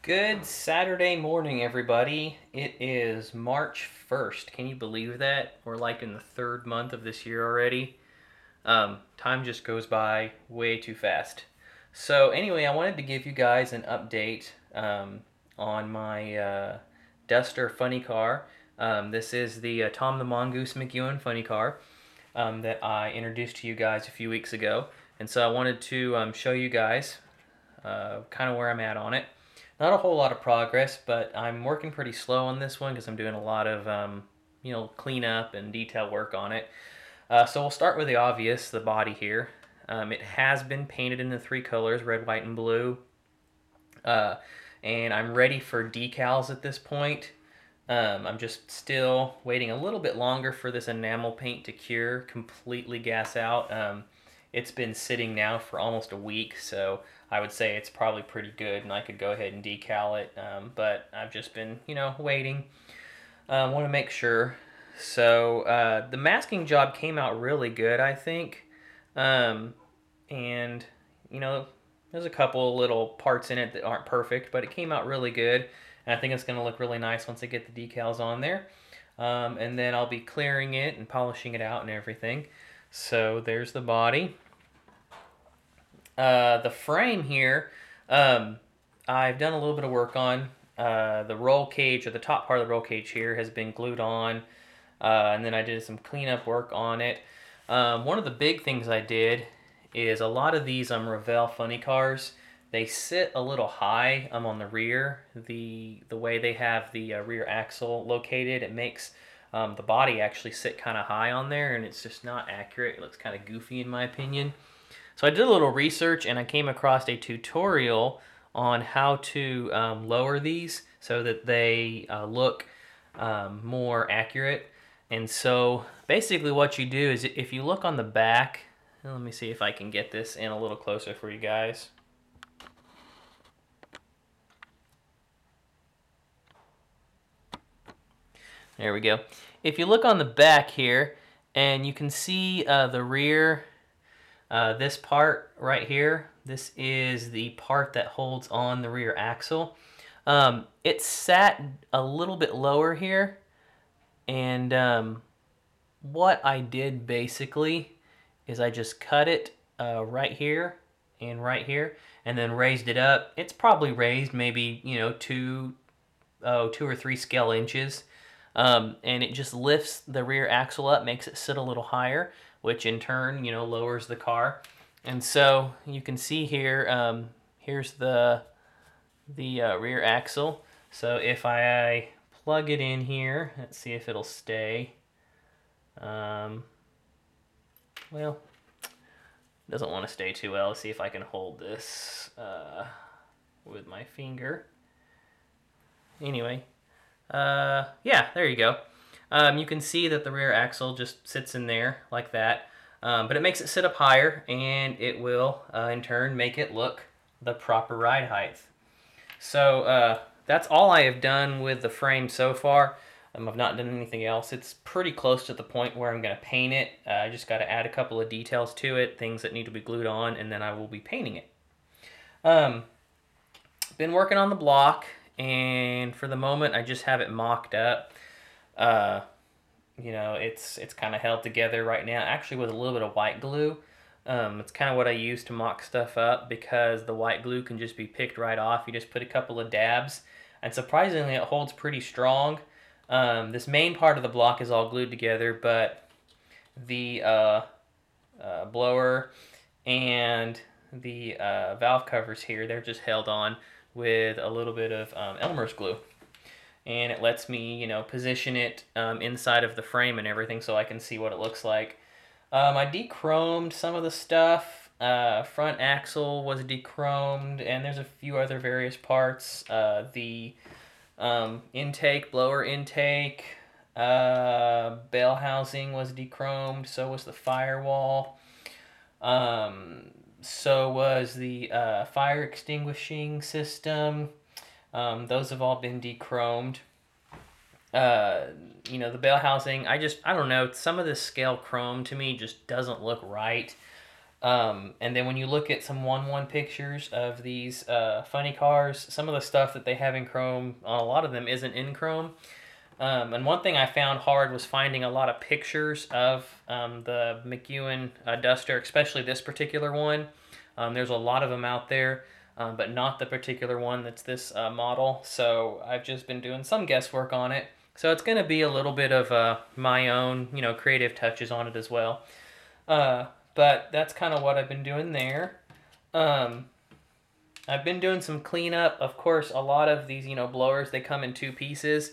Good Saturday morning, everybody. It is March 1st. Can you believe that? We're like in the third month of this year already. Time just goes by way too fast. So, anyway, I wanted to give you guys an update on my Duster funny car. This is the Tom the Mongoose McEwen funny car that I introduced to you guys a few weeks ago. And so I wanted to show you guys kind of where I'm at on it. Not a whole lot of progress, but I'm working pretty slow on this one because I'm doing a lot of cleanup and detail work on it. So we'll start with the obvious, the body here. It has been painted in the three colors, red, white, and blue. Uh, and I'm ready for decals at this point. I'm just still waiting a little bit longer for this enamel paint to cure, completely gas out. It's been sitting now for almost a week, so I would say it's probably pretty good, and I could go ahead and decal it. But I've just been, waiting. Want to make sure. So the masking job came out really good, I think. And there's a couple little parts in it that aren't perfect, but it came out really good. And I think it's going to look really nice once I get the decals on there. And then I'll be clearing it and polishing it out and everything. So there's the body. The frame here, I've done a little bit of work on. The roll cage, or the top part of the roll cage here, has been glued on. And then I did some cleanup work on it. One of the big things I did is a lot of these Revell funny cars, they sit a little high on the rear. The way they have the rear axle located, it makes the body actually sit kind of high on there, and it's just not accurate. It looks kind of goofy in my opinion. So I did a little research, and I came across a tutorial on how to lower these so that they look more accurate. And so basically what you do is if you look on the back, let me see if I can get this in a little closer for you guys. There we go. If you look on the back here, and you can see the rear, this part right here, this is the part that holds on the rear axle. It sat a little bit lower here, and what I did basically is I just cut it right here and right here, and then raised it up. It's probably raised maybe two or three scale inches, and it just lifts the rear axle up, makes it sit a little higher, which in turn lowers the car. And so you can see here, here's the rear axle. So if I plug it in here, let's see if it'll stay. Well, doesn't want to stay too well. Let's see if I can hold this with my finger. Anyway, yeah, there you go. You can see that the rear axle just sits in there like that, but it makes it sit up higher, and it will in turn make it look the proper ride height. So that's all I have done with the frame so far. I've not done anything else. It's pretty close to the point where I'm going to paint it. I just got to add a couple of details to it, things that need to be glued on, and then I will be painting it. Been working on the block, and for the moment I just have it mocked up. It's kind of held together right now, actually with a little bit of white glue. It's kind of what I use to mock stuff up, because the white glue can just be picked right off. You just put a couple of dabs, and surprisingly it holds pretty strong. This main part of the block is all glued together, but the blower and the valve covers here, they're just held on with a little bit of Elmer's glue. And it lets me, position it inside of the frame and everything so I can see what it looks like. I de-chromed some of the stuff. Front axle was de-chromed, and there's a few other various parts. The intake, blower intake, bell housing was de-chromed, so was the firewall. So was the fire extinguishing system. Those have all been de-chromed. The bell housing, I don't know, some of this scale chrome to me just doesn't look right. And then when you look at some 1-1 pictures of these funny cars, some of the stuff that they have in chrome, on a lot of them isn't in chrome. And one thing I found hard was finding a lot of pictures of the McEwen Duster, especially this particular one. There's a lot of them out there, but not the particular one that's this model. So I've just been doing some guesswork on it. So it's going to be a little bit of my own, creative touches on it as well. But that's kind of what I've been doing there. Um, I've been doing some cleanup. Of course, a lot of these, blowers, they come in 2 pieces.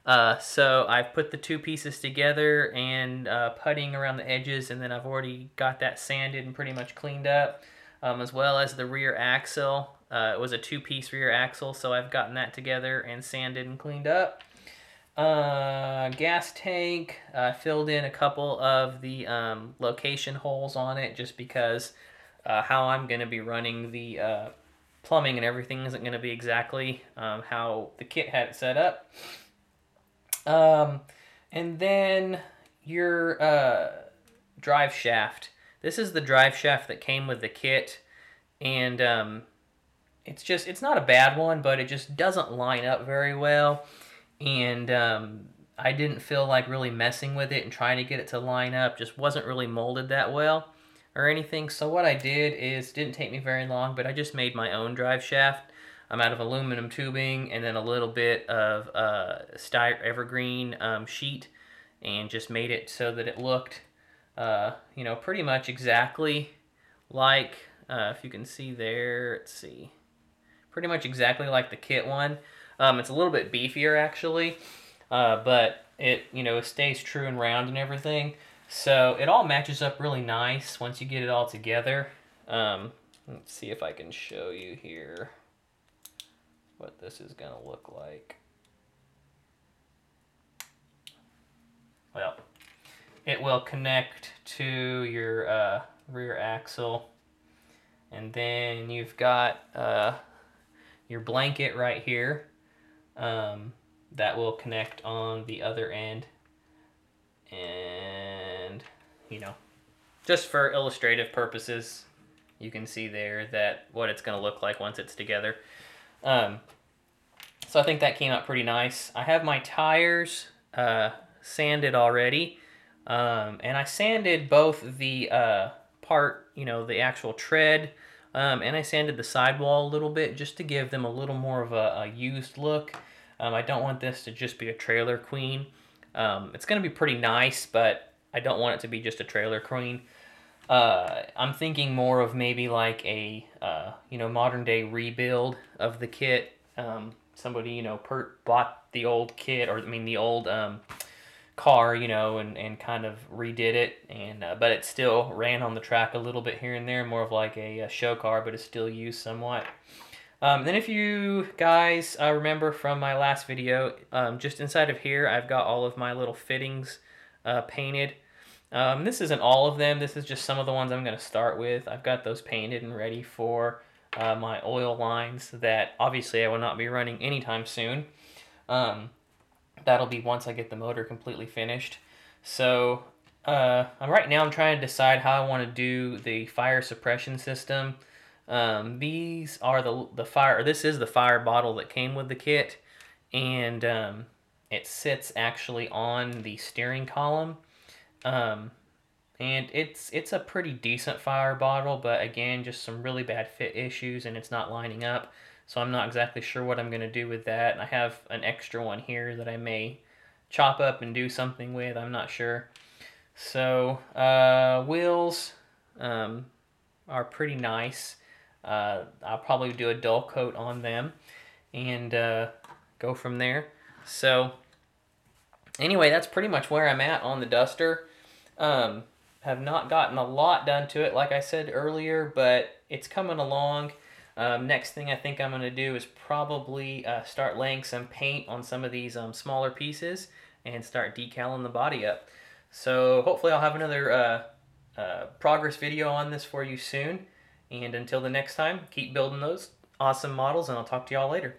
So I've put the 2 pieces together and puttying around the edges, and then I've already got that sanded and pretty much cleaned up, as well as the rear axle. It was a 2-piece rear axle, so I've gotten that together and sanded and cleaned up. Gas tank, filled in a couple of the location holes on it just because how I'm going to be running the plumbing and everything isn't going to be exactly how the kit had it set up. And then your drive shaft. This is the drive shaft that came with the kit, and it's not a bad one, but it just doesn't line up very well. And I didn't feel like really messing with it and trying to get it to line up. Just wasn't really molded that well or anything. So what I did is, didn't take me very long, but I just made my own drive shaft. I'm out of aluminum tubing and then a little bit of evergreen sheet, and just made it so that it looked, pretty much exactly like, if you can see there, let's see, pretty much exactly like the kit one. It's a little bit beefier actually, but it stays true and round and everything. So it all matches up really nice once you get it all together. Let's see if I can show you here what this is going to look like. Well, it will connect to your rear axle, and then you've got your blanket right here. That will connect on the other end, and just for illustrative purposes, you can see there that what it's going to look like once it's together. So I think that came out pretty nice. I have my tires sanded already, and I sanded both the the actual tread, and I sanded the sidewall a little bit just to give them a little more of a used look. I don't want this to just be a trailer queen. It's going to be pretty nice, but I don't want it to be just a trailer queen. I'm thinking more of maybe like a modern day rebuild of the kit. Somebody bought the old kit, or the old car, and kind of redid it, and but it still ran on the track a little bit here and there, more of like a show car, but it's still used somewhat. Then if you guys remember from my last video, just inside of here, I've got all of my little fittings painted. This isn't all of them. This is just some of the ones I'm going to start with. I've got those painted and ready for my oil lines that obviously I will not be running anytime soon. That'll be once I get the motor completely finished. So right now I'm trying to decide how I want to do the fire suppression system. These are the fire, or this is the fire bottle that came with the kit, and it sits actually on the steering column. And it's a pretty decent fire bottle, but again, just some really bad fit issues, and it's not lining up. So I'm not exactly sure what I'm going to do with that. And I have an extra one here that I may chop up and do something with. I'm not sure. So wheels are pretty nice. I'll probably do a dull coat on them and go from there. So anyway, that's pretty much where I'm at on the Duster. Have not gotten a lot done to it, like I said earlier, but it's coming along. Next thing I think I'm going to do is probably start laying some paint on some of these smaller pieces and start decaling the body up. So hopefully I'll have another progress video on this for you soon. And until the next time, keep building those awesome models, and I'll talk to y'all later.